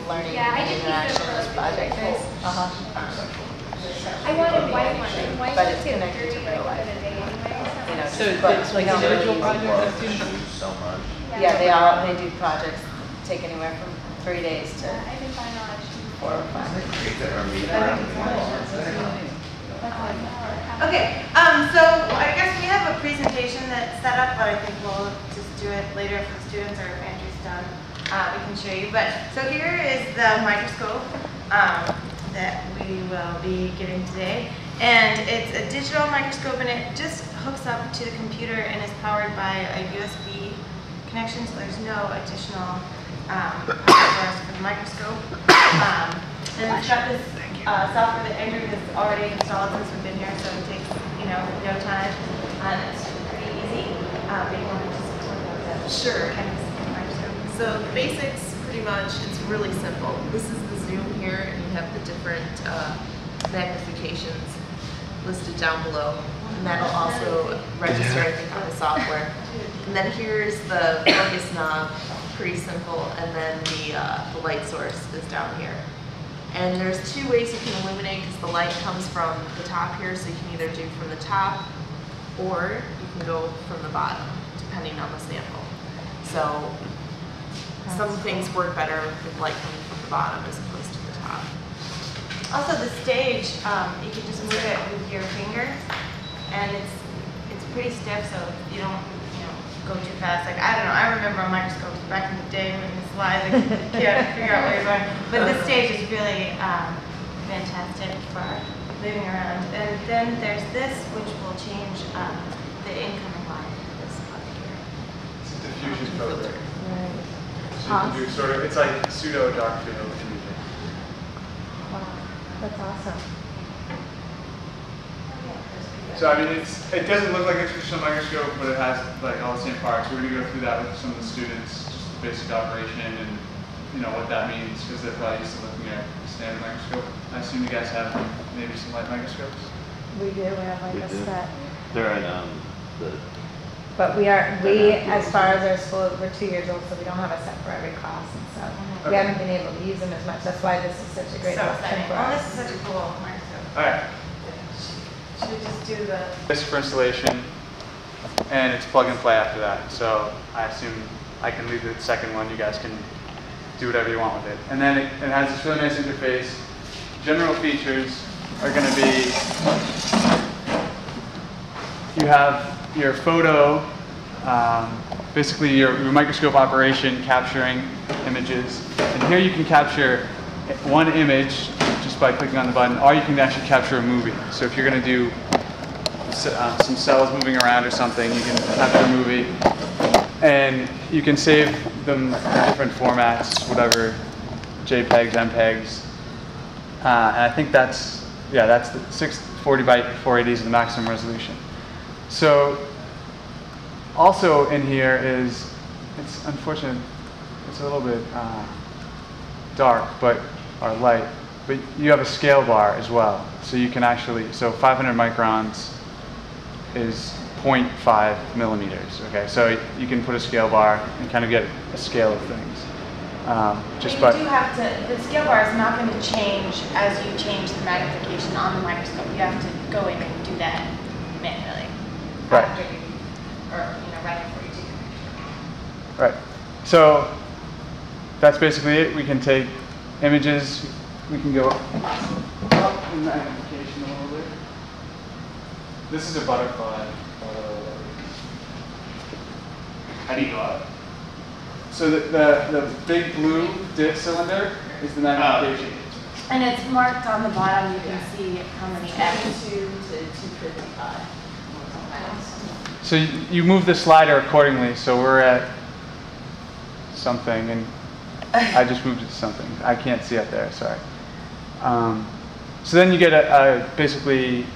learning Yeah, I and did interaction in this project is. I wanted white one, and white But was it's too connected to real life. You know, So just books. it's like We don't really individual use projects that books. students? So much. Yeah, they do projects take anywhere from 3 days to I didn't find out. 4 or 5. Okay, so I guess we have a presentation that's set up, but I think we'll just do it later for the students, or if Andrew's done, we can show you. But so here is the microscope that we will be giving today, and it's a digital microscope, and it just hooks up to the computer and is powered by a USB connection, so there's no additional power source for the microscope. And it's got this software that Andrew has already installed since we've been here, so it takes, no time. And it's pretty easy. But you want to just talk about that? Sure. Kind of microscope. So the basics, pretty much, it's really simple. This is the zoom here, and you have the different magnifications listed down below. And that'll also register, I think, on the software. And then here's the focus knob, pretty simple, and then the light source is down here. And there's 2 ways you can illuminate, because the light comes from the top here, so you can either do from the top or you can go from the bottom, depending on the sample. So some things work better with light coming from the bottom as opposed to the top. Also, the stage, you can just move it with your fingers, and it's pretty stiff, so you don't go too fast. Like, I don't know, I remember on microscopes back in the day when the slides, like, you can't figure out where you're going. But this stage is really fantastic for moving around. And then there's this, which will change the incoming light. This up here. It's a diffusion program. Right. So you can do sort of, it's like pseudo dark field imaging. Wow, that's awesome. So I mean, it doesn't look like a traditional microscope, but it has like all the same parts. We're going to go through that with some of the students, just the basic operation and what that means, because they're probably used to looking at the standard microscope. I assume you guys have maybe some light microscopes. We do. We have like We a do. set. They're at the. But we, as far as our school, we're 2 years old, so we don't have a set for every class, and so we Okay. haven't been able to use them as much. That's why this is such a great So option exciting. for Oh, us. this is such a cool microscope. All right. Should we just do the... This for installation, and it's plug and play after that. So I assume I can leave the second one. You guys can do whatever you want with it. And then it has this really nice interface. General features are going to be, you have your photo, basically your microscope operation capturing images. And here you can capture one image just by clicking on the button, or you can actually capture a movie. So if you're going to do some cells moving around or something, you can capture a movie. And you can save them in different formats, whatever, JPEGs, MPEGs. And I think that's the 640 by 480 is the maximum resolution. So also in here is, it's unfortunate, it's a little bit dark, or light, but you have a scale bar as well. So you can actually, so 500 microns is 0.5 millimeters, okay? So you can put a scale bar and kind of get a scale of things. You do have to, the scale bar is not going to change as you change the magnification on the microscope. You have to go in and do that manually. Right. After you, or, right before you do your picture. Right. So that's basically it. We can take images. We can go up in magnification a little bit. This is a butterfly. How do you go up? So the big blue disc cylinder is the magnification. And it's marked on the bottom. You can see how many X. 2 to 255. So you move the slider accordingly. So we're at something, and I just moved it to something. I can't see up there. Sorry. So then you get basically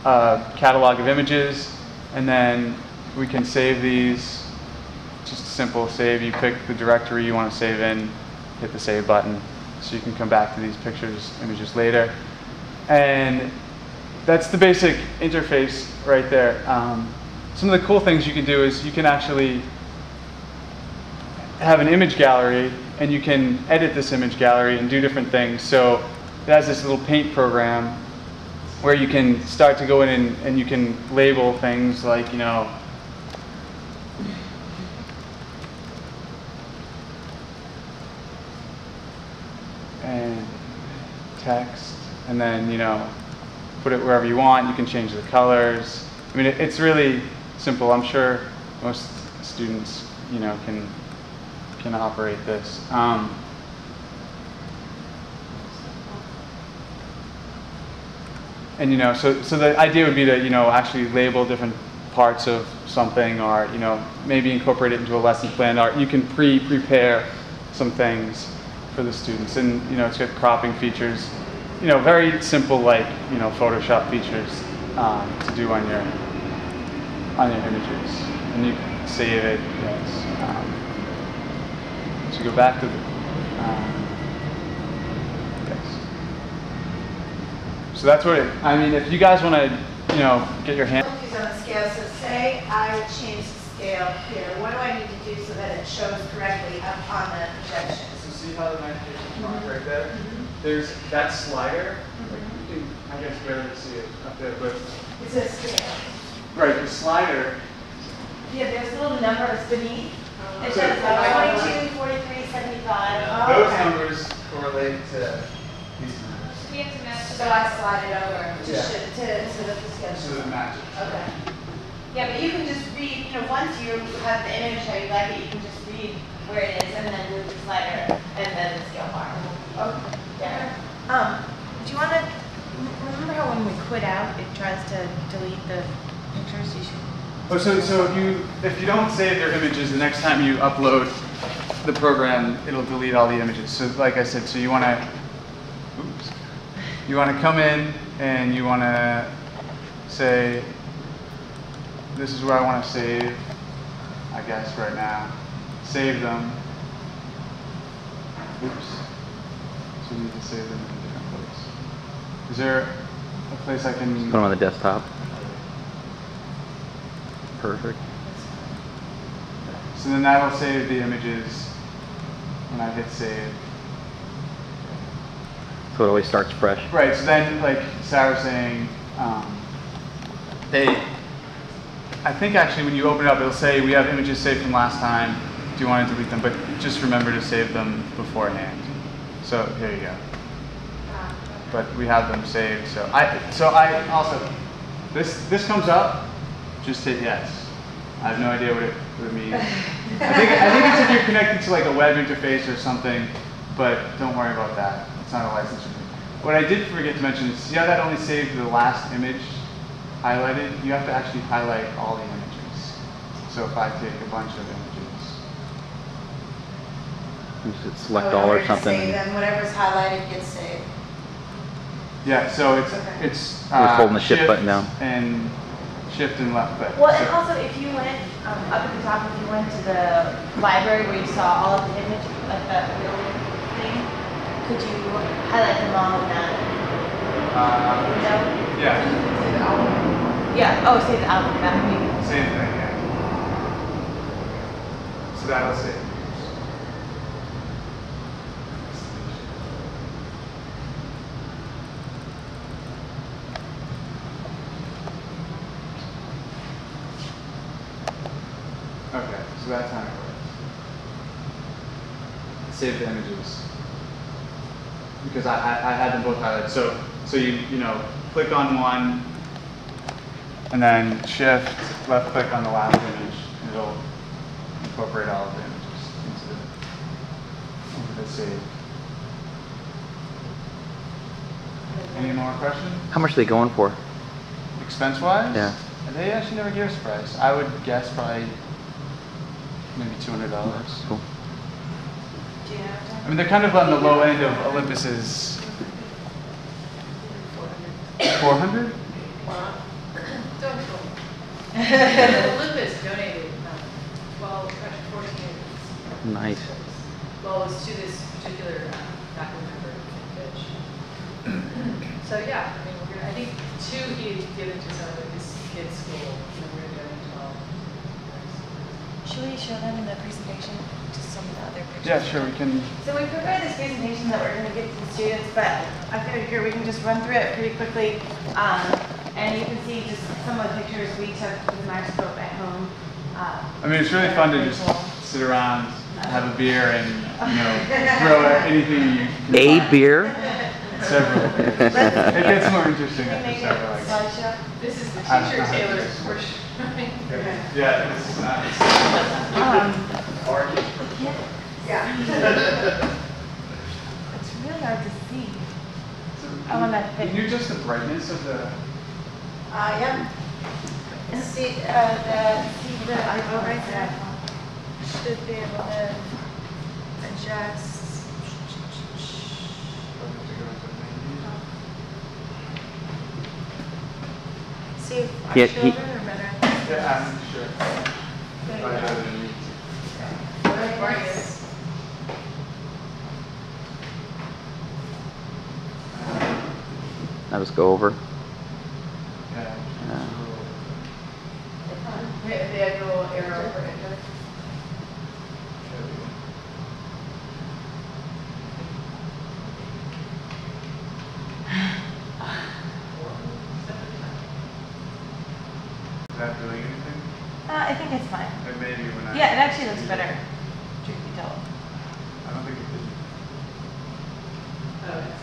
a catalog of images, and then we can save these. Just a simple save. You pick the directory you want to save in, hit the save button, so you can come back to these images later. And that's the basic interface right there. Some of the cool things you can do is you can actually have an image gallery, and you can edit this image gallery and do different things. So it has this little paint program where you can start to go in and you can label things like, you know, and text, and then, you know, put it wherever you want. You can change the colors. I mean, it's really simple. I'm sure most students, you know, can operate this. And you know, so the idea would be to, you know, actually label different parts of something, or, you know, maybe incorporate it into a lesson plan, or you can prepare some things for the students. And you know, it's got cropping features, you know, very simple, like, you know, Photoshop features to do on your images. And you can save it. Yes. So go back to the yes. So that's what I mean. If you guys want to, you know, get your hand. On the scale, so say I would change the scale here. What do I need to do so that it shows correctly up on the projection? So see how the magnification mark right there? There's that slider. Like you can, I guess, barely see it up there, but It's a scale. right, the slider. Yeah, there's little numbers beneath. It So- says 22, 43, 75. Oh, Those okay. numbers correlate to these numbers. We have to match. So I slide it over to Yeah. so that the scale. So it matches. Okay. Yeah, but you can just read, you know, once you have the image how you like it, you can just read where it is and then move the slider and then the scale bar. Okay. Yeah. Do you want to remember how when we quit out, it tries to delete the pictures? You should. Oh, so if you don't save your images, the next time you upload the program, it'll delete all the images. So like I said, so you want to come in and you want to say, this is where I want to save, I guess, right now. Save them. Oops. So you need to save them in a different place. Is there a place I can... Put them on the desktop. Perfect. So then that'll save the images when I hit save. So it always starts fresh. Right, so then, like Sarah was saying, I think actually when you open it up, it'll say, we have images saved from last time. Do you want to delete them? But just remember to save them beforehand. So here you go. But we have them saved. So I also, this comes up, just hit yes. I have no idea what it means. I think it's if you're connected to like a web interface or something, but don't worry about that. It's not a license. What I did forget to mention is, see how that only saved the last image highlighted? You have to actually highlight all the images. So if I take a bunch of images. You should select all or something. Save them. Whatever's highlighted gets saved. Yeah, so it's Just holding the shift button down. And shift and left click. Well, and So- also if you went up at the top, if you went to the library where you saw all of the image, like the little thing, could you highlight them all in that window? yeah, Yeah. Oh, save the album. That would be. same thing, yeah. So that'll save. Okay, so that's how it works. Save the images. Because I had them both highlighted. So you know, click on one, and then shift, left click on the last image, and it'll incorporate all of the images into the save. Any more questions? How much are they going for? Expense-wise? Yeah. They actually never gave us a price. I would guess probably maybe $200. Cool. Do you know? I mean, they're kind of on the low end of Olympus's 400? Olympus donated 12, 14 units. Nice. Well, it was to this particular faculty member, Fitch. So yeah, I mean, I think 2 he had given to some of his kids' school, and we're going to give him 12. Should we show them in the presentation, just some of the other pictures? Yeah, sure, we can. So we prepared this presentation that we're going to give to the students, but I figured here we can just run through it pretty quickly. And you can see just some of the pictures we took with the microscope at home. I mean, it's really fun to just sit around, have a beer, and throw anything you can A find. beer? Several beers. It gets more interesting Can we after make it several. a Like, slideshow? This is the I don't teacher know. Taylor's portion. yeah, this is nice. It's really hard to see. So, I want that can you adjust the brightness of the? Yep. And see, the iPhone right there should be able to adjust. See if our Yeah, children are better. Yeah, I'm sure. I'll just go over. Yeah. The little arrow for enter. Is that doing anything? I think it's fine. Or maybe when I. Yeah, it actually looks better. Truth be told. I don't think it did. Oh, yes.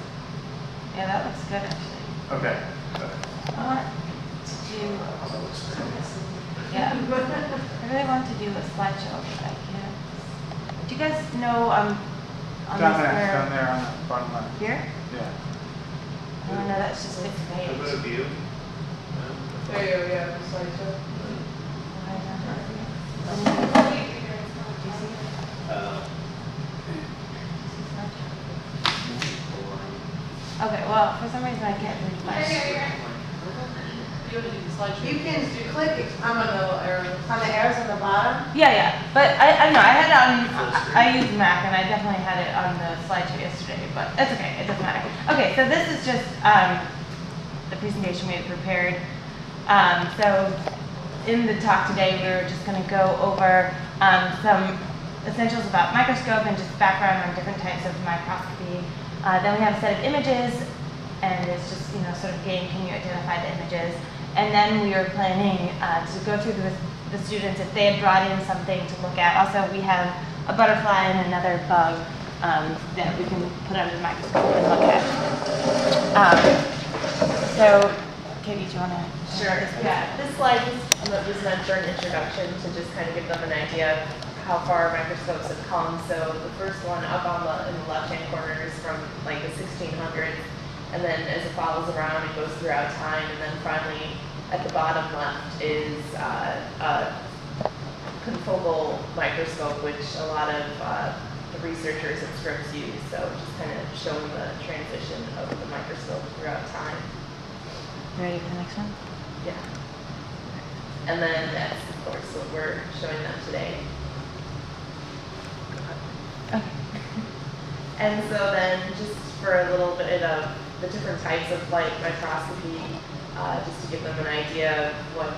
Yeah, that looks good actually. Okay. I want to do. Yeah. I really want to do a slideshow, but I can't. Do you guys know on Down this there, where down there on the bottom left. here? Yeah. Oh no, that's just this page. view. There you go, yeah, the slideshow. Okay, well, for some reason I can't really find it. You want to do the slideshow? You can click I'm on the little arrow. on the arrows on the bottom. Yeah, yeah, but I know, I had it on, I use Mac and I definitely had it on the slideshow yesterday, but that's okay, it doesn't matter. Okay, so this is just the presentation we had prepared. So in the talk today, we were just going to go over some essentials about microscope and just background on different types of microscopy. Then we have a set of images, and it's just, sort of game, can you identify the images? And then we were planning to go through the students if they had brought in something to look at. Also, we have a butterfly and another bug that we can put under the microscope and look at. So, Katie, do you want to? Sure, yeah. This slide was meant for an introduction to just kind of give them an idea of how far microscopes have come. So the first one up in the left-hand corner is from like the 1600s, and then as it follows around, it goes throughout time, and then finally at the bottom left is a confocal microscope, which a lot of the researchers at Scripps use. So just kind of showing the transition of the microscope throughout time. Ready for the next one? Yeah. And then that's, of course, what we're showing them today. Okay. And so then just for a little bit of the different types of light microscopy, just to give them an idea of what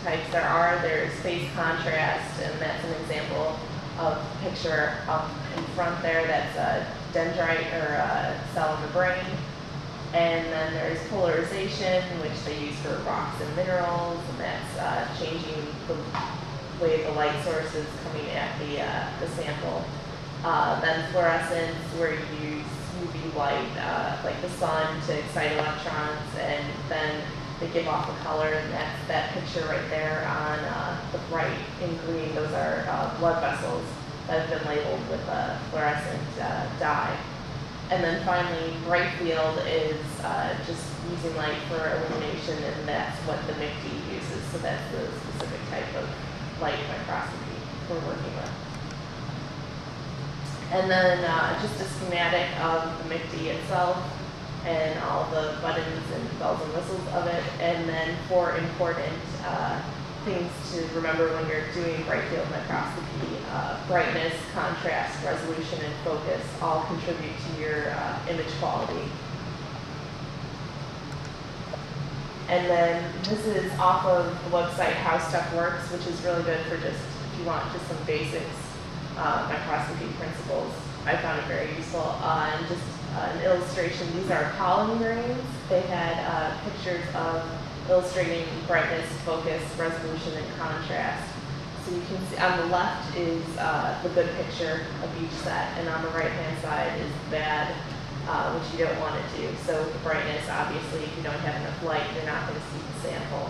types there are. There's phase contrast, and that's an example of a picture up in front there. That's a dendrite or a cell in the brain. And then there's polarization, which they use for rocks and minerals, and that's changing the way the light source is coming at the sample. Then fluorescence, where you use UV light, like the sun, to excite electrons, and then they give off a color, and that's that picture right there on the right in green. Those are blood vessels that have been labeled with a fluorescent dye. And then finally, bright field is just using light for illumination, and that's what the MICD uses. So that's the specific type of light microscopy we're working with. And then just a schematic of the MICD itself and all the buttons and bells and whistles of it. And then 4 important things to remember when you're doing bright field microscopy: brightness, contrast, resolution, and focus all contribute to your image quality. And then this is off of the website How Stuff Works, which is really good for just, if you want just some basics, microscopy principles, I found it very useful. And just an illustration, these are pollen grains. They had pictures of illustrating brightness, focus, resolution, and contrast. So you can see on the left is the good picture of each set, and on the right-hand side is bad, which you don't want to do. So the brightness, obviously, if you don't have enough light, you're not going to see the sample.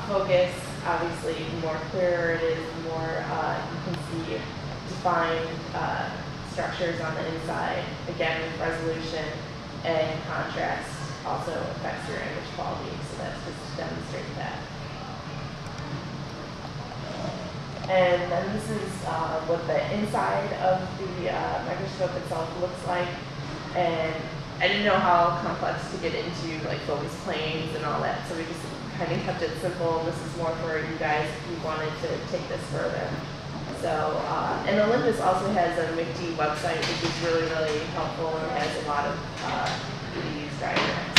Focus, obviously, the more clearer it is, the more you can see defined structures on the inside. Again, with resolution and contrast also affects your image quality, so that's just to demonstrate that. And then this is what the inside of the microscope itself looks like. And I didn't know how complex to get into, like focus planes and all that, so we just kind of kept it simple. This is more for you guys if you wanted to take this further. So, and Olympus also has a MICD website, which is really, really helpful and has a lot of these diagrams.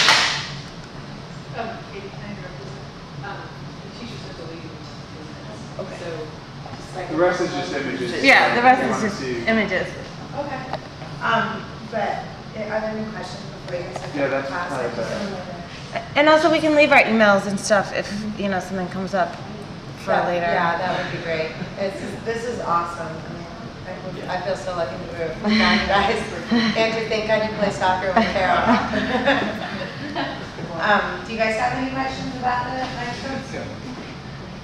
Katie, can I interrupt you? The teacher said to leave. Okay. So, just like. The rest is just images. Yeah, the rest You is wanna just see- images. Okay. But are there any questions before you guys Yeah, that's class? probably better. And also, we can leave our emails and stuff if, you know, something comes up for later. Yeah, that would be great. This is awesome. I mean, I feel so lucky to be with you guys. Andrew, thank God you play soccer with Carol. Do you guys have any questions about the microscope?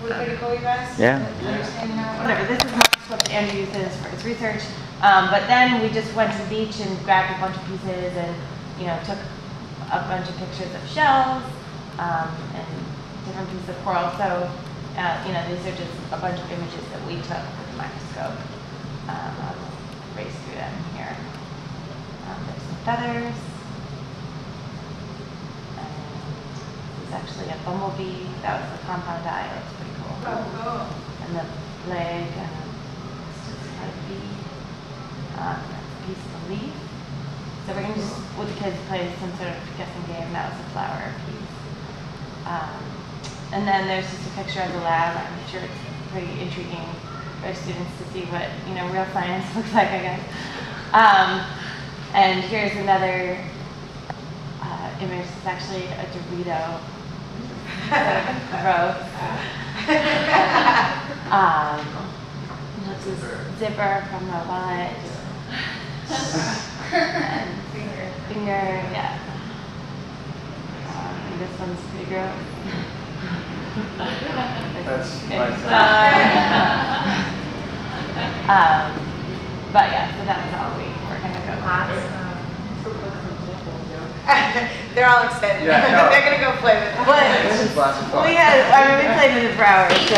We're pretty cool, you guys? Yeah. Understand how? Whatever, this is what Andrew uses for his research. But then we just went to the beach and grabbed a bunch of pieces and, you know, took a bunch of pictures of shells and different pieces of coral. So, you know, these are just a bunch of images that we took with the microscope. I'll race through them here. There's some feathers. And this is actually a bumblebee. That was the compound eye. That's pretty cool. Oh, cool. And the leg and it's just like a bee. That's a piece of a leaf. So we're going to just, with the kids, play some sort of guessing game. That was a flower piece. And then there's just a picture of the lab. I'm sure it's pretty intriguing for students to see what, you know, real science looks like, I guess. And here's another image. It's actually a Dorito growth. This is zipper from the wallet. And finger, yeah. And this one's pretty gross. That's but yeah, so that's how we're gonna go. They're all excited. Yeah, no. They're gonna go play with it. This is lots of fun. We played with it for hours, so.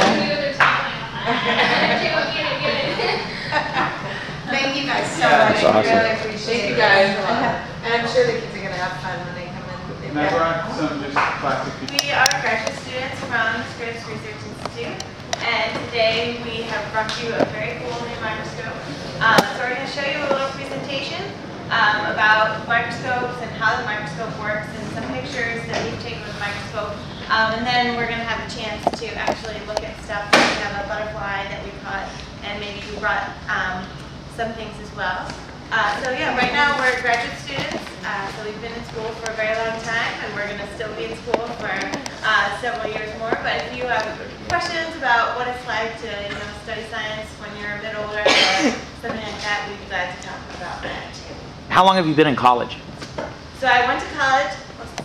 Thank you guys so Yeah, much. that's awesome. I really appreciate you guys a lot. And I'm sure the kids are gonna have fun when they come in. And I brought some just plastic pieces. We are graduate students from Scripps Research Institute, and today we have brought you a very cool new microscope. So we're going to show you a little presentation about microscopes and how the microscope works, and some pictures that we've taken with the microscope. And then we're going to have a chance to actually look at stuff. We have a butterfly that we caught, and maybe we brought some things as well. So yeah, right now we're graduate students, so we've been in school for a very long time, and we're going to still be in school for several years more. But if you have questions about what it's like to, you know, study science when you're a bit older or something like that, we'd be glad to talk about that too. How long have you been in college? So I went to college,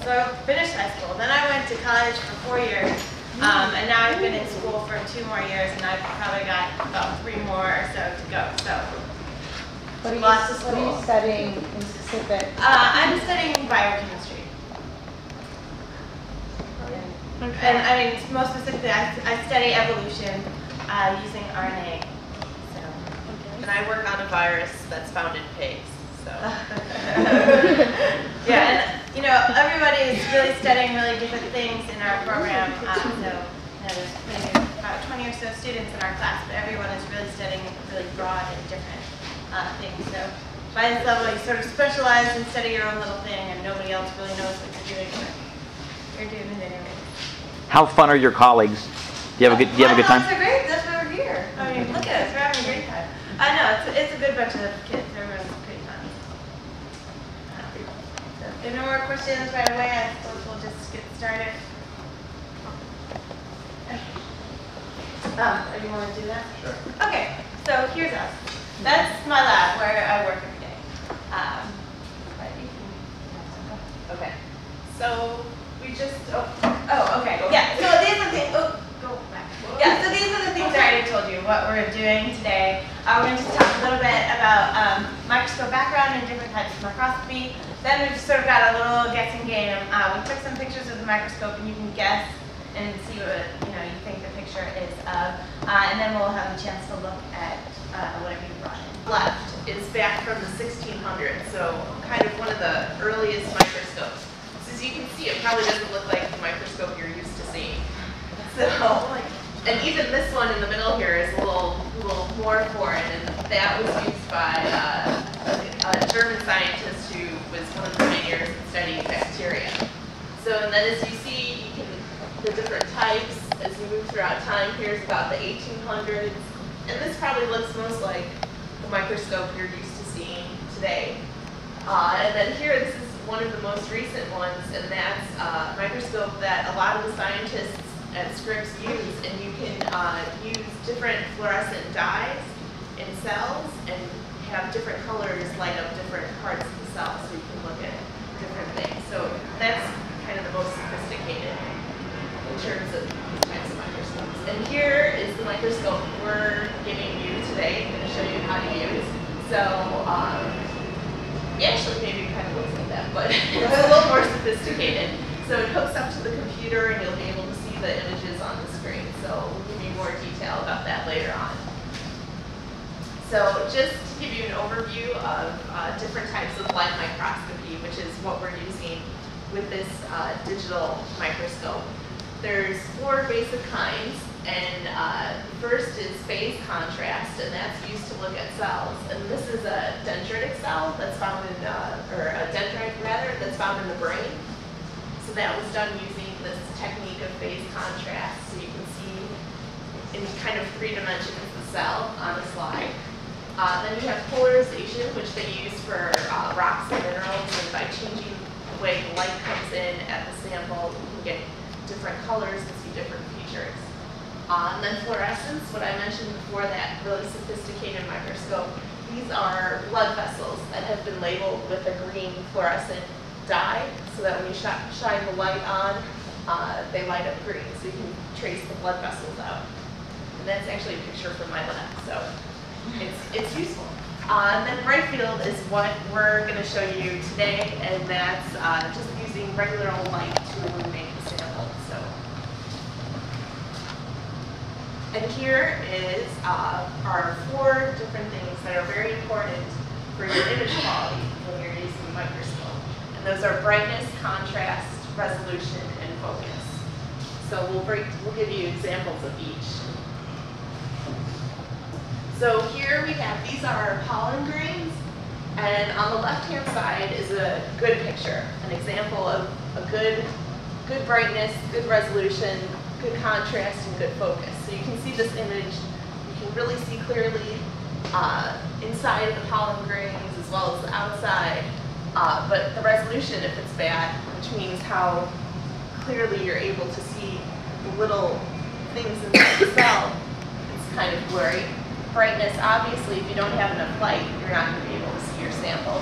so I finished high school, then I went to college for 4 years, and now I've been in school for 2 more years, and I've probably got about 3 more or so to go. So. Lots of What are you school. studying in specific? I'm studying biochemistry. And I mean, most specifically, I study evolution using RNA. So. And I work on a virus that's found in pigs, so. Yeah, and you know, everybody is really studying really different things in our program. So you know, there's maybe about 20 or so students in our class, but everyone is really studying really broad and different things. So by this level, you sort of specialize and study your own little thing, and nobody else really knows what you're doing, but you're doing it anyway. How fun are your colleagues? Do you have a good My time? colleagues are great. That's why we're here. I mean, look at us, we're having a great time. I know, it's a good bunch of kids, everyone's pretty fun. So if no more questions right away, I suppose we'll just get started. You want to do that? Sure. Okay, so here's us. That's my lab where I work every day. But you can, Okay. So we just, okay. Yeah, so these are the things, go back. Yeah, so these are the things I already told you, what we're doing today. We're going to talk a little bit about microscope background and different types of microscopy. Then we've sort of got a little guessing game. We took some pictures of the microscope and you can guess and see what you think the picture is of. And then we'll have a chance to look at whatever you brought in. left is back from the 1600s, so kind of one of the earliest microscopes. So as you can see, it probably doesn't look like the microscope you're used to seeing. So, and even this one in the middle here is a little more foreign, and that was used by a German scientist who was one of the pioneers in studying bacteria. So, and then as you see, the different types as you move throughout time. Here's about the 1800s, and this probably looks most like the microscope you're used to seeing today. And then here, this is one of the most recent ones, and that's a microscope that a lot of the scientists at Scripps use, and you can use different fluorescent dyes in cells and have different colors light up different parts of the cell, so you can look at different things. So that's kind of the most sophisticated in terms of these types of microscopes. And here is the microscope we're giving you today. I'm going to show you how to use. So, actually maybe it kind of looks like that, but it's a little more sophisticated. So it hooks up to the computer and you'll be able to see the images on the screen. So we'll give you more detail about that later on. So just to give you an overview of different types of light microscopy, which is what we're using with this digital microscope. There's 4 basic kinds, and first is phase contrast, and that's used to look at cells. And this is a dendritic cell that's found in, or a dendrite rather, that's found in the brain. So that was done using this technique of phase contrast, so you can see in kind of 3 dimensions the cell on the slide. Then you have polarization, which they use for rocks and minerals, and by changing the way the light comes in at the sample, you can get different colors and see different features. And then fluorescence, what I mentioned before, that really sophisticated microscope. These are blood vessels that have been labeled with a green fluorescent dye, so that when you shine the light on, they light up green, so you can trace the blood vessels out. And that's actually a picture from my lab, so it's useful. And then bright field is what we're going to show you today, and that's just using regular old light to illuminate the sample. So, and here is our 4 different things that are very important for your image quality when you're using a microscope. And those are brightness, contrast, resolution, and focus. So we'll give you examples of each. So here we have, these are pollen grains, and on the left-hand side is a good picture, an example of a good brightness, good resolution, good contrast, and good focus. So you can see this image, you can really see clearly inside of the pollen grains as well as the outside, but the resolution, if it's bad, which means how clearly you're able to see the little things inside the cell, it's kind of blurry. Brightness, obviously, if you don't have enough light, you're not going to be able to see your sample.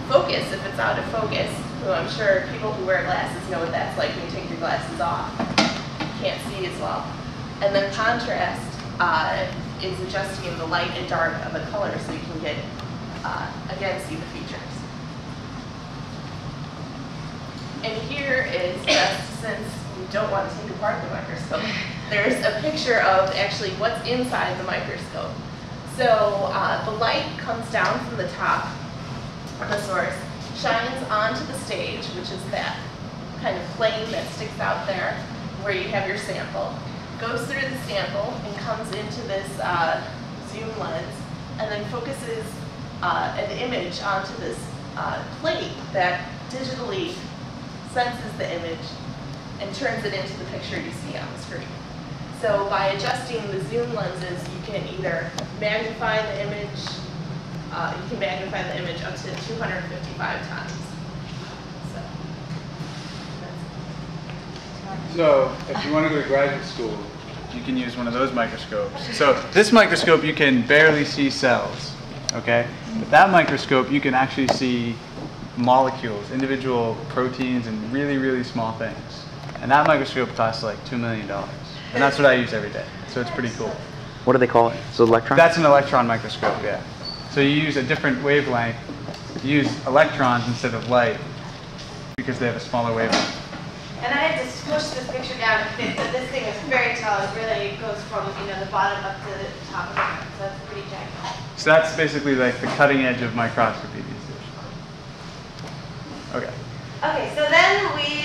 Focus, if it's out of focus, so I'm sure people who wear glasses know what that's like when you take your glasses off. You can't see as well. And then contrast is adjusting the light and dark of a color so you can get, again, see the features. And here is just, since we don't want to take apart the microscope, there's a picture of actually what's inside the microscope. So the light comes down from the top of the source, shines onto the stage, which is that kind of plane that sticks out there where you have your sample, goes through the sample and comes into this zoom lens, and then focuses an image onto this plate that digitally senses the image and turns it into the picture you see on the screen. So by adjusting the zoom lenses, you can either magnify the image, up to 255 times. So if you want to go to graduate school, you can use one of those microscopes. So this microscope, you can barely see cells, okay? But that microscope, you can actually see molecules, individual proteins, and really, really small things. And that microscope costs like $2 million. And that's what I use every day. So it's pretty cool. What do they call it? So electron? That's an electron microscope, yeah. So you use a different wavelength. You use electrons instead of light because they have a smaller wavelength. And I had to squish this picture down to fit, but this thing is very tall. It really goes from, you know, the bottom up to the top of it. So it's pretty giant. So that's basically like the cutting edge of microscopy these days. Okay. Okay, so then we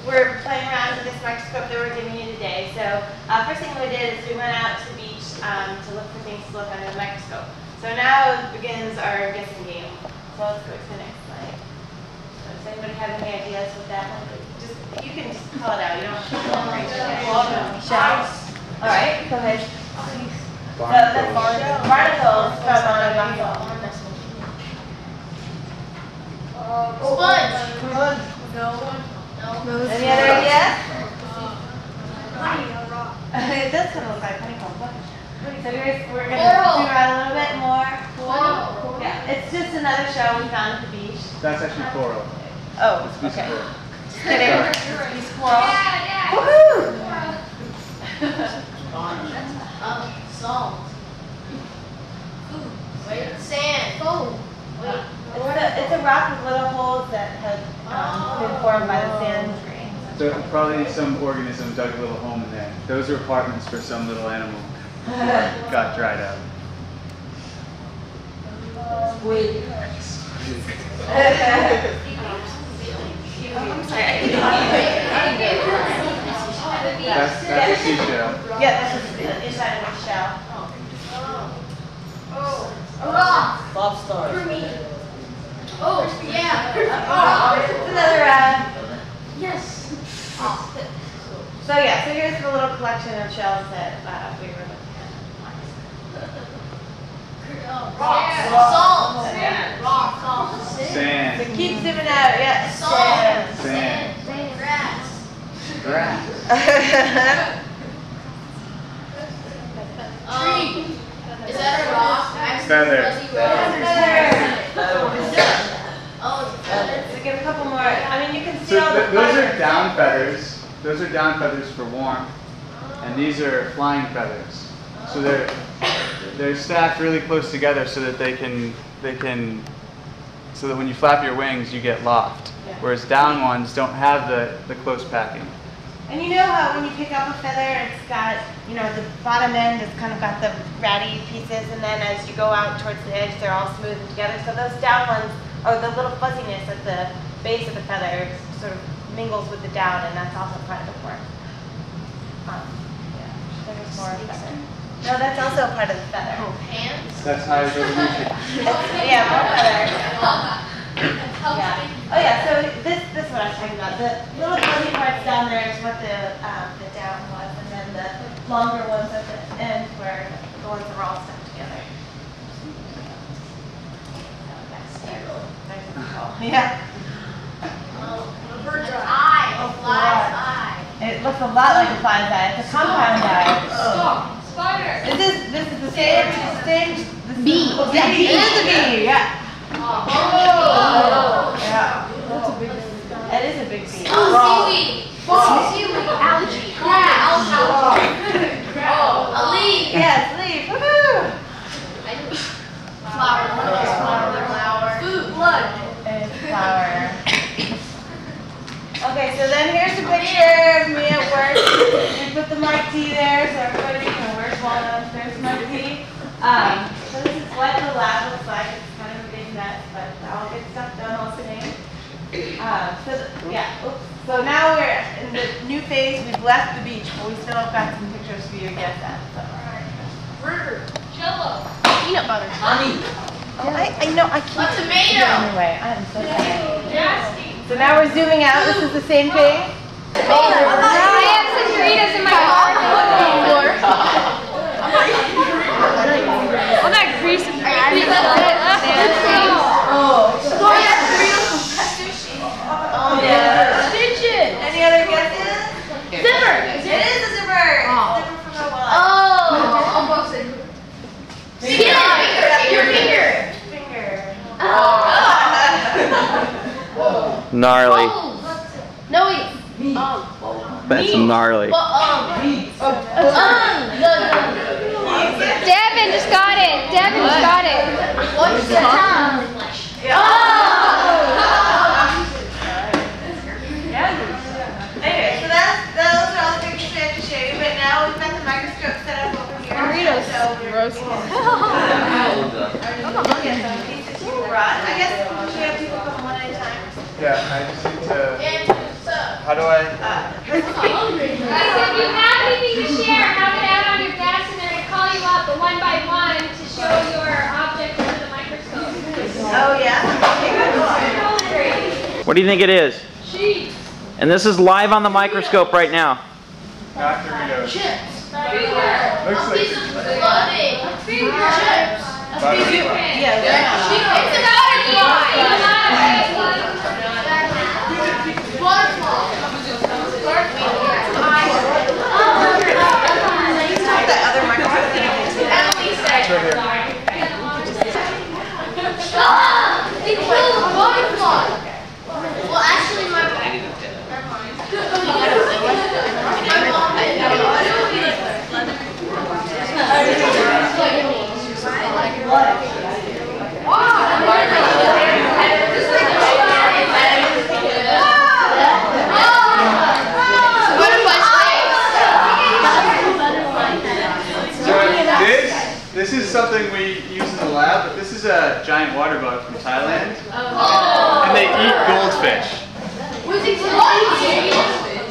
were playing around with this microscope that we're giving you today. So first thing we did is we went out to the beach to look for things to look under the microscope. So now begins our guessing game. So let's go to the next slide. So does anybody have any ideas with that one? You can just call it out. You don't have to shells. All right, go ahead. Barnacles from on a muscle. Sponge. Any other ideas? Honey, a rock. It does kind of look like honeycomb. Look. So we're going to do around a little bit more. Yeah, it's just another shell we found at the beach. That's actually coral. Oh, It's okay. coral. Kidding. These squirrels. Yeah. Woohoo! Salt. Wait, sand. Foam. Wait. It's a rock with little holes that have been formed by the sand grains. So probably some organism dug a little home in there. Those are apartments for some little animal that got dried out. That's a seashell. Yeah, that's just the inside of the shell. A rock. Lobster. For me. Oh, yeah. It's another Yes. So yeah, so here's the little collection of shells that we were looking Rock. Salt. Rock. Salt. at. Sand. So keep zooming out, yeah. Salt. Sand. Grass. Grass. Tree. Is that a rock? Feather. Fuzzy rock. Oh, it's a feather. So get a couple more. I mean, you can see So all the those are fibers. down feathers. Those are down feathers for warmth, and these are flying feathers. So they're stacked really close together so that so that when you flap your wings, you get loft. Yeah. Whereas down ones don't have the close packing. And you know how when you pick up a feather, it's got, you know, the bottom end has kind of got the ratty pieces, and then as you go out towards the edge, they're all smooth and together. So those down ones, or the little fuzziness at the base of the feather, sort of mingles with the down, and that's also part of the form. Yeah, there's more feather. No, that's also part of the feather. Hands. That's high resolution. Yeah, more feather. Yeah. Oh yeah. So this is what I was talking about. The little fuzzy parts down there is what the down was, and then the longer ones at the end were the ones that were all stuck together. Yeah. A bird's eye. A fly's eye. It looks a lot like a fly's eye. It's a compound eye. Spider. This is the same Bee. Yeah, it is a bee. Yeah. Oh. Yeah. That's a big bee. It is a big bee. Oh, seaweed. Seaweed. Algae. Crab. Oh, a leaf. Yes, leaf. Woohoo! Flower. Food. Blood. And flower. Okay, so then here's a picture of me at work. We put the Mike T there, so everybody can wear one of there's Mike T. So this is what the lab looks like. It's kind of a big mess, but I'll get stuff done all today. So now we're in the new phase. We've left the beach, but we still have got some pictures for you to guess at. So. River. Jello. Peanut butter. Honey. Oh, I know. I keep A tomato. anyway. I am so sorry. Nasty. So now we're zooming out. This is the same thing. I have margaritas in my car. All that grease and Any other guesses? Zipper. It is a zipper. It's a zipper from the wallet. Your finger. Gnarly. No, wait. That's gnarly. Devin just got it. Devin just got it. What's the tongue? Okay, so those are all the pictures we have to show you, but now we've got the microscope set up over here. Burritos. So we're look at some pieces you brought. I guess should we have people come one at a time? Yeah, I just need to. How do I? Guys, if you have anything to share, have it out on your desk, and they're going to call you up one by one to show your object under the microscope. Oh yeah? Okay, good. What do you think it is? Cheese. And this is live on the microscope right now. Not Doritos. Finger. Looks like Finger. butterfly. It's a butterfly. That other microscope thing. It's right here. It killed a butterfly. Well, actually, my This is something we use in the lab, but this is a giant water bug from Thailand. And they eat goldfish.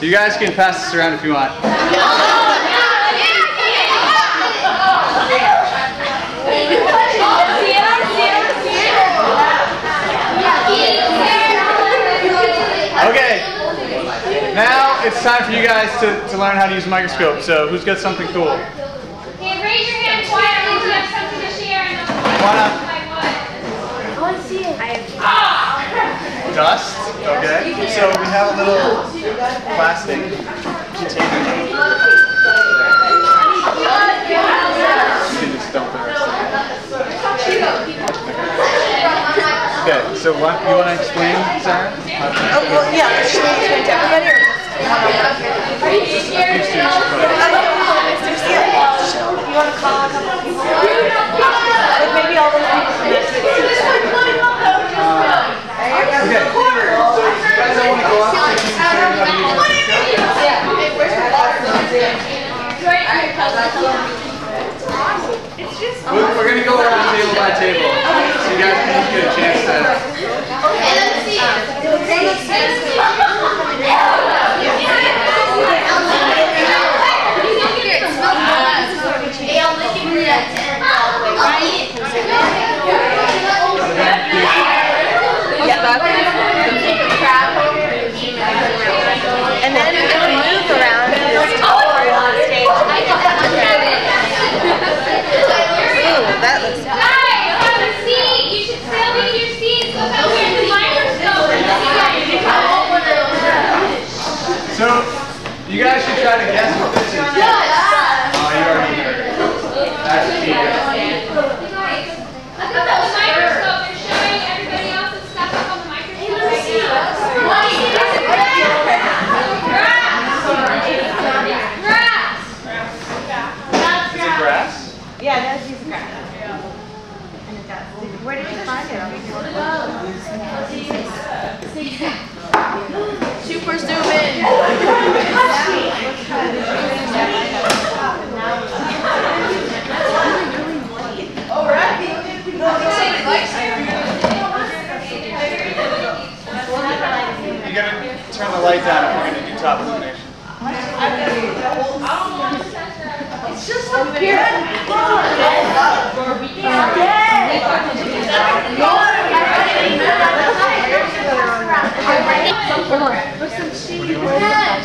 You guys can pass this around if you want. Okay, now it's time for you guys to learn how to use a microscope. So who's got something cool? Okay, raise your hand quietly if you have something to share. And Why not? I want to see it. Dust? Okay. So we have a little plastic container. You can just dump the rest of it. Okay, so what, you want to explain, Sarah? Well, yeah, let's just explain to everybody or These students should put it. you want to call a couple of people? Like maybe all those people from next week. Okay. So you guys don't want to go up so you can show you how to use a microscope? We're going to go around table by table. So you guys can get a chance to... And then it would move around and it's taller on stage. Ooh, that looks good. Guys, have a seat. You should still be in your seats. Look up here at the microscope. So, you guys should try to guess what this is. Oh, you already heard it. That's the Look up at the microscope. They're showing everybody else's stuff up on the microscope right now. Is it grass? Yeah, that's piece of grass. And it does. Where did you find it? Super zoom in. You gotta turn the light down if we're gonna do top illumination. It's just up here.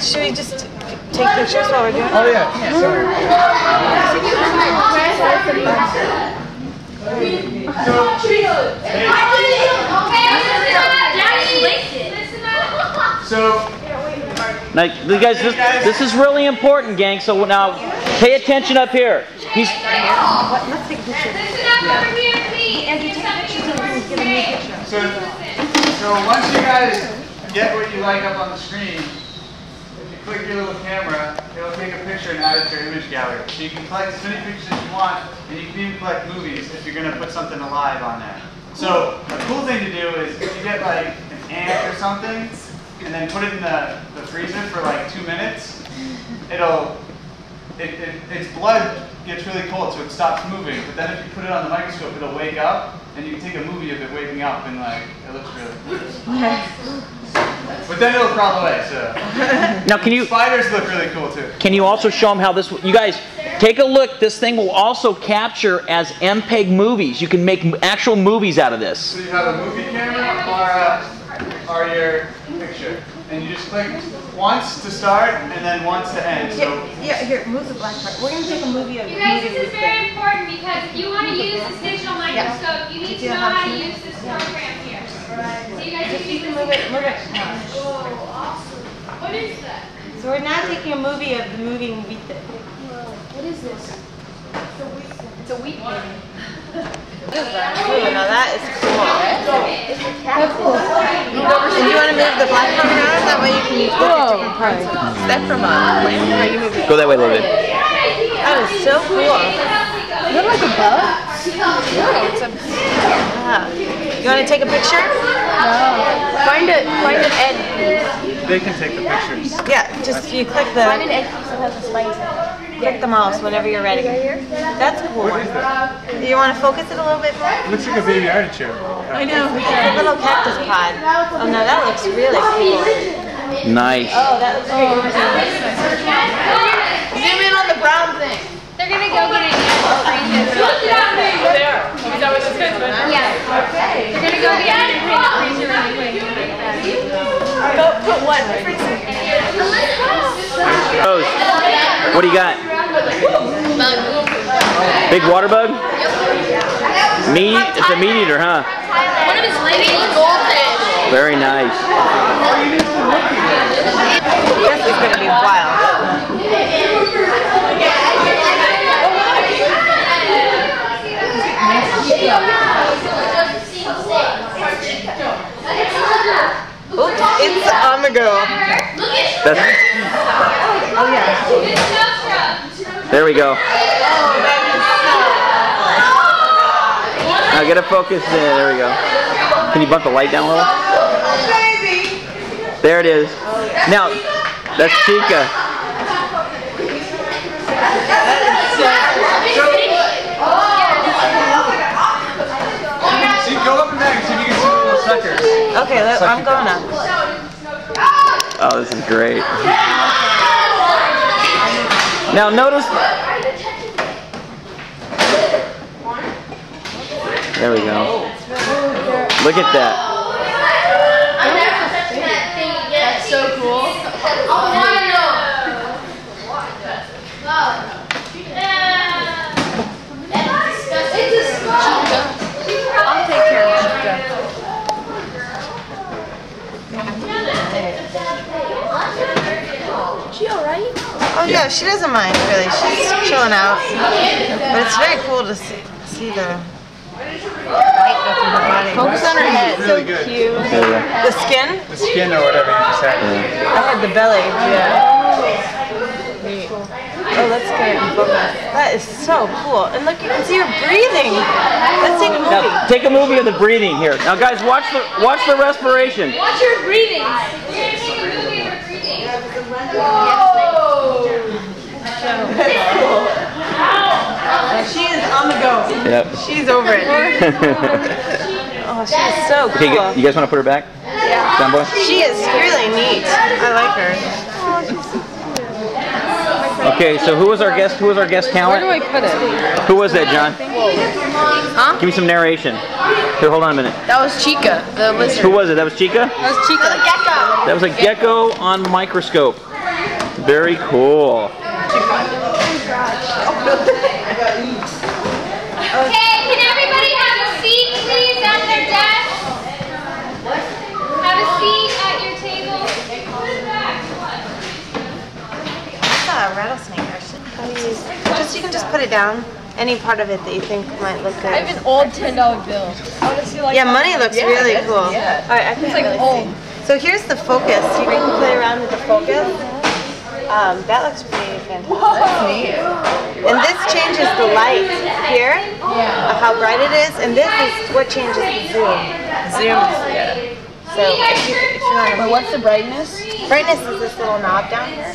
Should we just take take pictures while we're doing it? Oh yeah. Sorry. So, Now, you guys, this is really important, gang. So now, pay attention up here. He's. Let's take a picture. Listen up over here, please. Andrew, take a picture so we can get a new picture. so once you guys get what you like up on the screen, if you click your little camera, it'll take a picture and add it to your image gallery. So you can collect as many pictures as you want, and you can even collect movies if you're going to put something alive on there. So a cool thing to do is if you get like an ant or something, and then put it in the freezer for like 2 minutes, its blood gets really cold, so it stops moving. But then if you put it on the microscope, it'll wake up, and you can take a movie of it waking up, and like it looks really cool. But then it'll crawl away. So Now, can you? Spiders look really cool too. Can you also show them how this? You guys, take a look. This thing will also capture as MPEG movies. You can make actual movies out of this. So you have a movie camera or your picture, and you just click once to start and then once to end. So Yeah, here, move the black part. We're going to take a movie of You guys, this is very important because if you want to use this digital microscope, you need to know how to use this program here. So you guys You can move it. What is that? So we're now taking a movie of the moving wheat thing. What is this? It's a wheat thing. Ooh, now that is cool. That's cool. And you want to move the black part around? That way you can use different parts. Is that from a plant? Or are you moving? Go that way a little bit. That is so cool. Is that like a bug? No, it's a... You want to take a picture? No. Find an egg. they can take the pictures. Yeah, just you click the... Find an egg piece that has the spines. Click the mouse whenever you're ready. That's a cool one. You want to focus it a little bit more? It looks like a baby artichoke. I know. It's a little cactus pod. Oh no, that looks really cool. Nice. Oh, that looks great. Zoom in on the brown thing. They're gonna go get it. Look down there. Is that what this is? Yeah. They're gonna go get it and put it in the freezer really quick. Go put one. Rose, what do you got? Big water bug? Meat? It's a meat eater, huh? One of his living goldfish. Very nice. This is going to be wild. Oops, it's on the go. That's, Oh yeah. there we go. Now get a focus there. There we go. Can you bump the light down a little? There it is. Now, that's Chica. See, go up and back and see if you can see the little suckers. Okay, I'm going up. Oh, this is great. Now notice. There we go. Look at that. That's so cool. I'll take care of Chica. She alright? Oh yeah, she doesn't mind really. She's chilling out. But it's very cool to see the light up in her body. Focus on her head. Really good. Cute. There we go. The skin? The skin or whatever you just had. I had the belly. Yeah. Oh, let's get it in focus. That is so cool. And look, you can see her breathing. Let's take a movie. Now take a movie of the breathing here. Now guys, watch the respiration. Watch your breathing. We're gonna take a movie of her breathing. She is on the go. Yep. She's over it. Oh, she is so cool. Okay, you guys want to put her back? Yeah. John boy? She is really neat. I like her. Okay, so who was our guest? Who was our guest talent? Where do I put it? Who was that, John? Huh? Give me some narration. Here, hold on a minute. That was Chica, the lizard. Who was it? That was Chica? That was Chica. That was a gecko on microscope. Very cool. Okay, can everybody have a seat, please, at their desk? Have a seat at your table. That's a rattlesnake, actually. You can just put it down. Any part of it that you think might look good. I have an old $10 bill. I want to see like Yeah, money looks really cool. Yeah. All right, I can It's like old. So here's the focus. You can play around with the focus. That looks pretty fantastic. That's neat. And this changes the light here, of how bright it is, and this is what changes the zoom. Zoom. So if you want But what's the brightness? brightness is this little knob down here.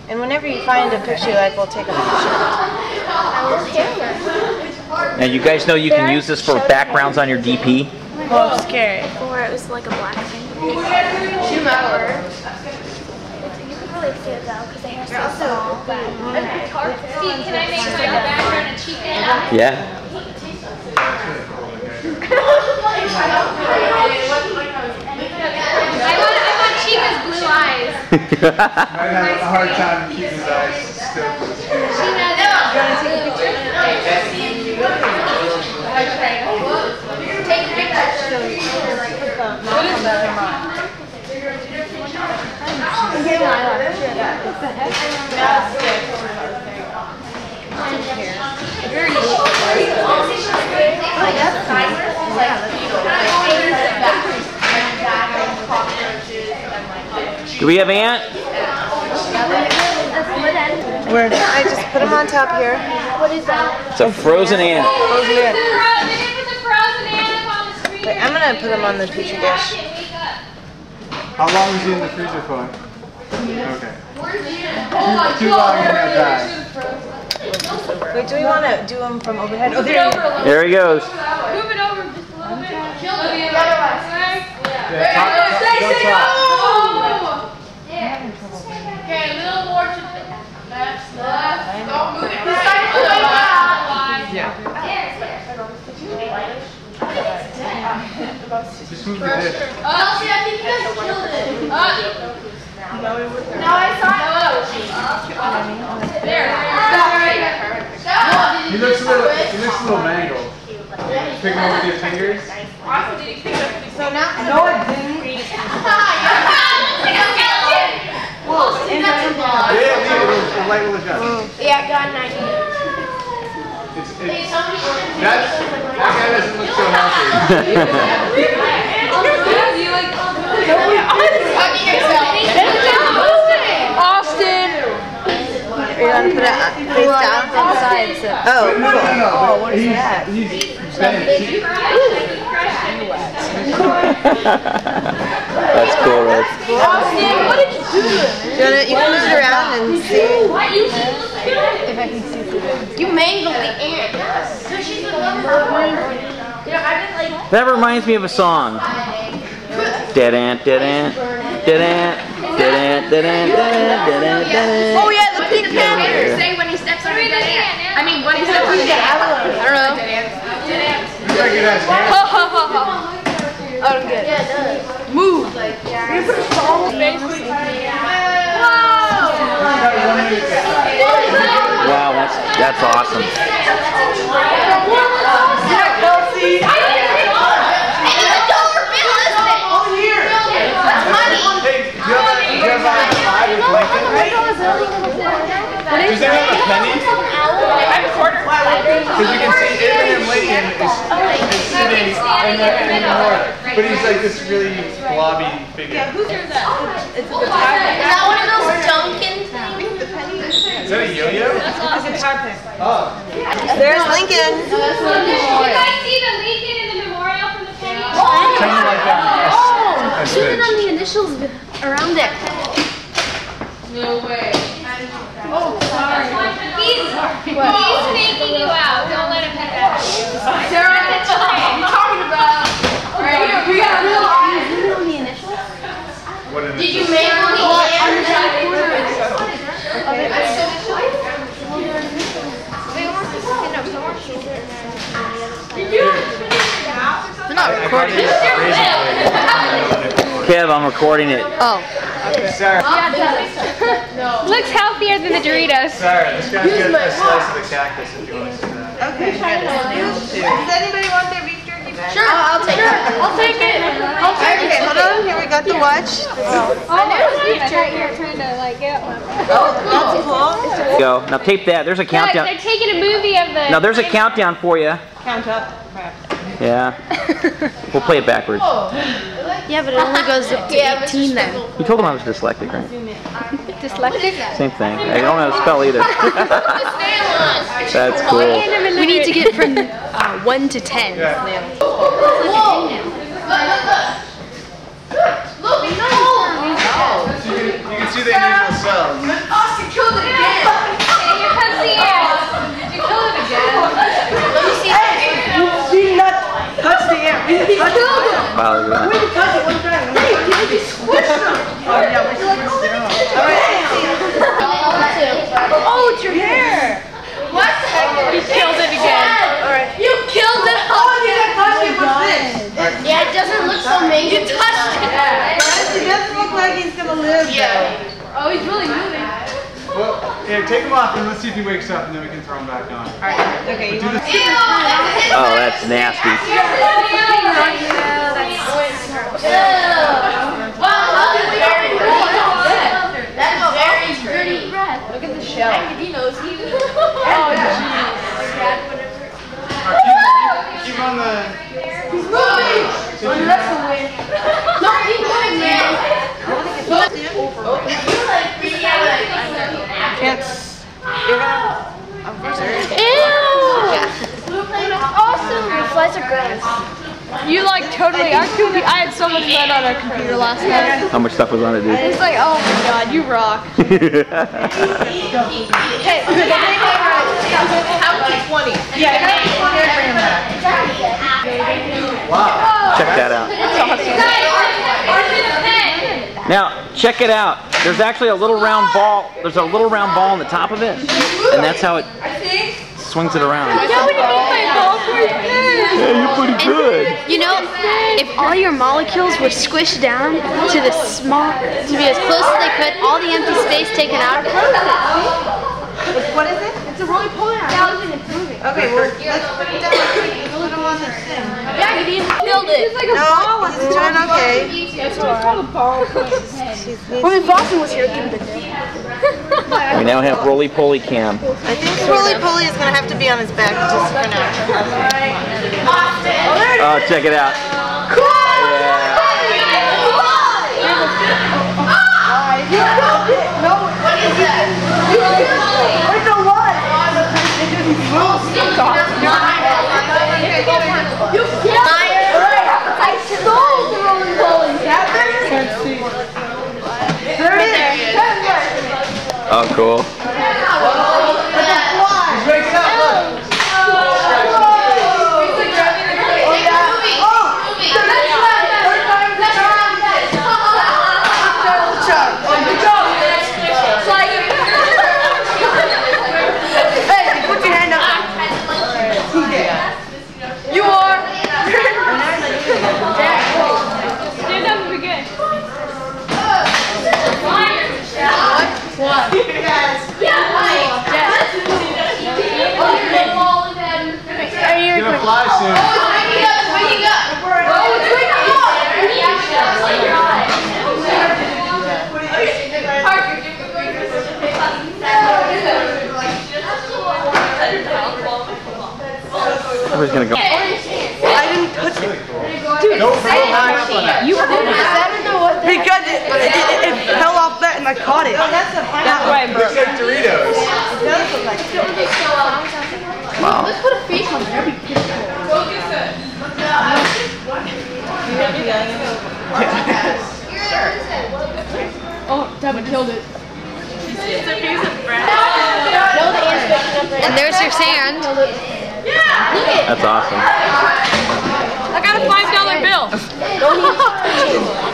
And whenever you find a picture you like, we'll take a picture. And you guys know you can use this for backgrounds on your DP. Oh, scary. Or it was like a black thing. You can really see it though, because the hair's so small. Steve, can I make my background a chica? Yeah. I want Chica's blue eyes. Might have a hard time keeping his eyes still. Do we have Ant? I just put them on top here. What is that? It's a frozen ant. Wait, I'm gonna put them on the petri dish. How long is he in the freezer for? Okay. Too long and he'll die. Wait, do we want to do them from overhead? Oh, there. There he goes. Move it over just a little bit. Kill the Yeah, don't talk. Okay, a little more to the left. Don't move it. Yeah. Just move the dish. Oh, see, I think you guys killed it. No, I saw it. There. He looks a little mangled. Pick him up with your fingers. So now, no, it didn't. A light will adjust. Yeah, I got 90. That guy doesn't look so healthy. Austin! Are you going to put it face down? Inside, so. Oh, No. what is that? He's bent. That's cool, right? Austin, what did you do? You can move it around and see. If I can see through it. You mangled the ant. That reminds me of a song. Dead ant, dead ant, dead ant, dead ant, dead ant, dead ant, dead ant, dead ant. Oh yeah, the Pink Panther. Say when he steps on a dead ant. I mean, when he steps on a dead ant. I don't know. Looks like it has hands. Ha ha ha ha. Oh, I'm good. Yeah, it does. Move. Wow, that's awesome. Does it have a penny? Because you can see Abraham Lincoln is sitting in the middle. But he's like this really blobby figure. Is that one of those Dunkin' things? Is that a yo-yo? Oh. There's Lincoln. Did you guys see the Lincoln in the memorial from the penny? Kind of like that. That's Even on good. the initials around it. He's faking you out. Don't let him do that. What an Did you mangle the They're not recording it. Kev, I'm recording it. Oh. Sarah. Looks healthier than the Doritos. Sarah, this guy's got a slice of the cactus if you want to see that. Okay, does anybody want their beef jerky back? Sure, I'll take it. I'll take it. Okay, hold on. Here we got the watch. I thought you were trying to like get one. Oh, that's cool. Go. Now tape that. There's a Look, countdown. they're taking a movie of the. Now there's a countdown for you. Count up, perhaps. Yeah. We'll play it backwards. Yeah, but it only goes up to 18 then. You told him I was dyslexic, right? Dyslexic? Same thing. I don't know how to spell either. That's cool. We need to get from 1 to 10. You can see the individual cells. Hey, here comes the air. Did you kill it again? Let me see. We did not touch the air. We didn't touch it. Wow, look at We that. didn't touch it one time. Hey, we squished them. Oh, yeah, we squished them. All right. Oh, it's your hair. What? You killed it again. Alright. You killed it Oh, you didn't touch it. What's this? Yeah, it doesn't look so amazing. You touched it. It doesn't look like he's gonna live. Yeah. Oh, he's really moving. Well, here, take him off and let's see if he wakes up and then we can throw him back on. Okay. Do this. Oh, that's nasty. That's very dirty. Look at the shell. He knows. Oh, Keep on the... he's moving. That's the win. No, he's moving, man. Awesome. Your flights are great. You like totally, our computer, I had so much fun on our computer last night. How much stuff was on it, dude? It's like, oh my god, you rock. Okay, how many 20? Yeah, I got 20 bring him back. Wow. Check that out. Now, check it out. There's actually a little round ball. There's a little round ball on the top of it, and that's how it swings it around. Yeah, what do you mean by ball for Yeah, you're pretty good. You know, if all your molecules were squished down to the small, to be as close as they could, all the empty space taken out. What is it? It's a roly-poly. Okay, well, let's put it down. Put him on the thing. Yeah, you didn't build it. No, he's doing okay. When Boston was here, give it We now have roly-poly cam. I think roly-poly is going to have to be on his back just for now. Oh, check it out. Oh, cool. He's gonna fly soon. Who's gonna go? I didn't touch it. Don't hang up on that. You were Because it fell off that and I caught it. Oh, that's a Looks like Doritos. It does look like it. Wow. Let's put a face on there. That'd be Oh, Devin killed it. And there's your sand. That's awesome. I got a $5 bill.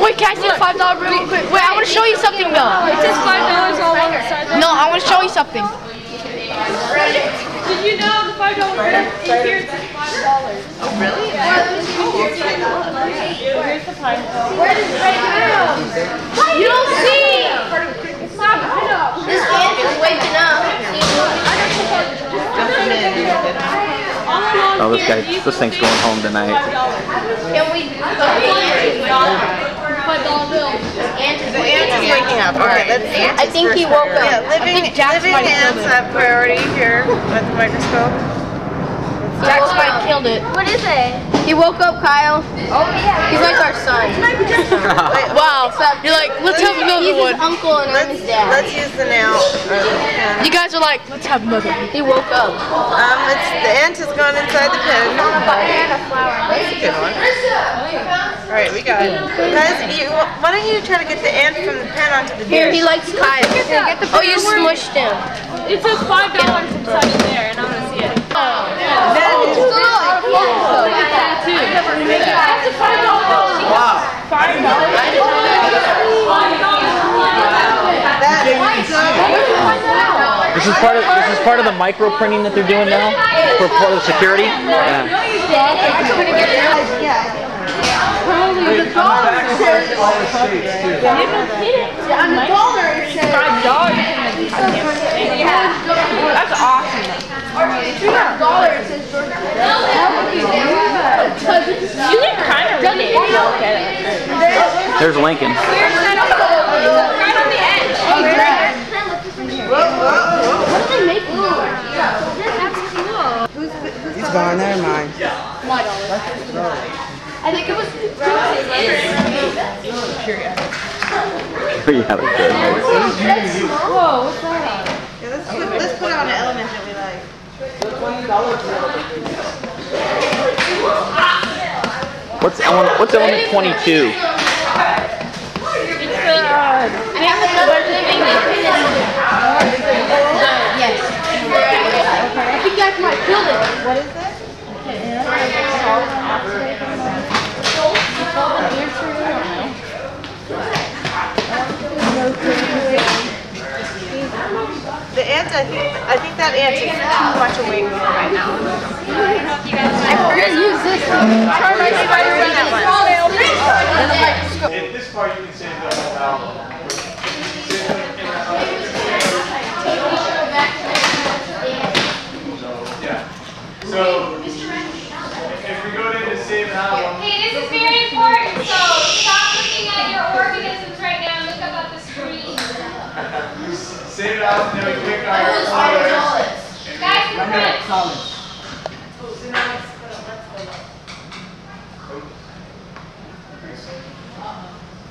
Wait, can I see the $5 bill real quick? Wait, I want to show you something though. It says $5 all on the side. No, I want to show you something. Did you know the $5 bill in here it says $5? Oh, really? Yeah. Where's the pine cone? Where does it break out? You don't see! It's not good up. This ant is waking up. Oh, this thing's going home tonight. Can we? $5 bill. The ant is waking up. Okay, let's. I think he woke up. Yeah, living ants have priority here at the microscope. Jack's might have killed it. What is it? He woke up, Kyle. Oh yeah. He's like our son. Wow. You're like, let's have another He's one. his uncle and I'm his dad. Let's use the nail. You guys are like, let's have another one. He woke up. The ant has gone inside the pen. That's a good one. All right, we got it. Guys, why don't you try to get the ant from the pen onto the Here, dish? he likes Kyle. Oh, you smushed him. It says $5 inside of there, and I'm gonna see it. This is part of the micro printing that they're doing now for part of security. Yeah. That's awesome. You can kind of read it if you look at it. There's Lincoln. Right on the edge. What are they making? He's gone, never mind. I think it was. Whoa, what's that? Yeah, let's put on an element that we like. What's element 22? Yes. I think Jack might kill it. What is it? The ant, I think that ant is too much away from me right now. I'm gonna use this. Try my spider in that one. In this part, you can save the whole album. So, if we go to save an album. Hey, this is very important, so stop looking at your organisms right now and look up at the screen. Save it out, and then we click our folders. Guys, we're good.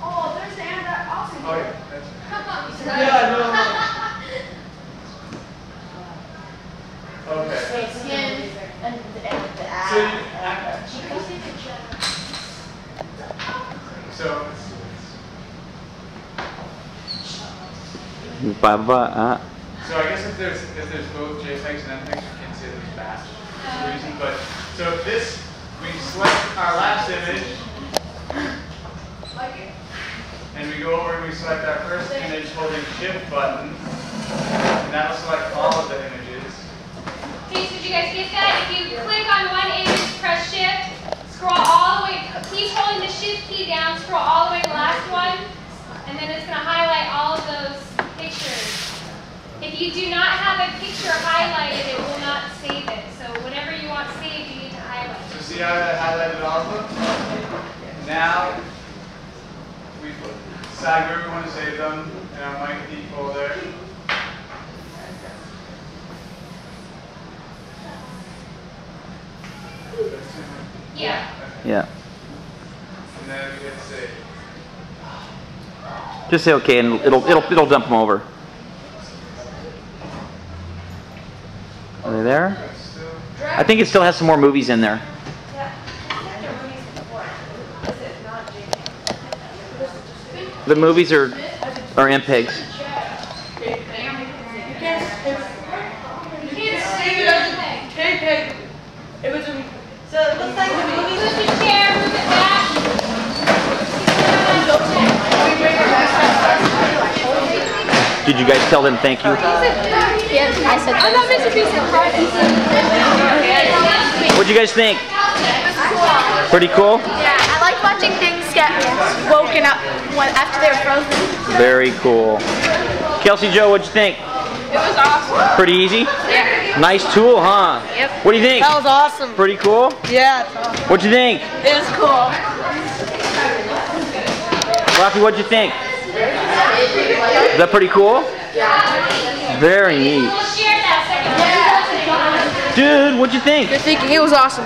Oh, there's the ant that also. Oh, yeah. Yeah, no. Okay. So So I guess if there's both JPEGs and MPEGs, you can say there's batch for reason. But so this, we select our last image, and we go over and we select our first image holding Shift button, and that'll select all of the images. Okay, so did you guys get that? If you click on one image, press Shift, scroll all the way, keep holding the Shift key down, scroll all the way to the last one, and then it's going to highlight all of those pictures. If you do not have a picture highlighted, it will not save it. So whatever you want saved, you need to highlight. So see how I highlighted all of them? Now, we decide where we want to save them in our MicD folder. Yeah. Yeah. And then we hit save. Just say okay, and it'll dump them over. Are they there? I think it still has some more movies in there. The movies are MPEGs. So it looks like the movie. Move the chair, move it back. Did you guys tell them thank you? Yes, I said that. I thought Mr. B said What'd you guys think? That's Pretty cool? Yeah, I like watching things get woken up after they're frozen. Very cool. Kelsey Joe, what'd you think? It was awesome. Pretty easy? Yeah. Nice tool, huh? Yep. What do you think? That was awesome. Pretty cool? Yeah, it's awesome. What'd you think? It was cool. Rafi, what'd you think? Is that pretty cool? Yeah. Very neat. Dude, what'd you think? Good thinking. It was awesome.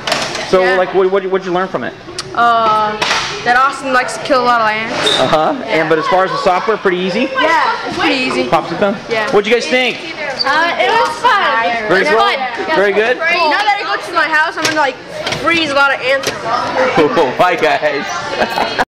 So, like, what'd you learn from it? That Austin likes to kill a lot of ants. And but as far as the software, pretty easy? Yeah, it's pretty easy. Pops it done? Yeah. What'd you guys think? It was fun. Very cool? Very good? Now that I go to my house, I'm gonna like freeze a lot of ants. Cool. Bye, guys.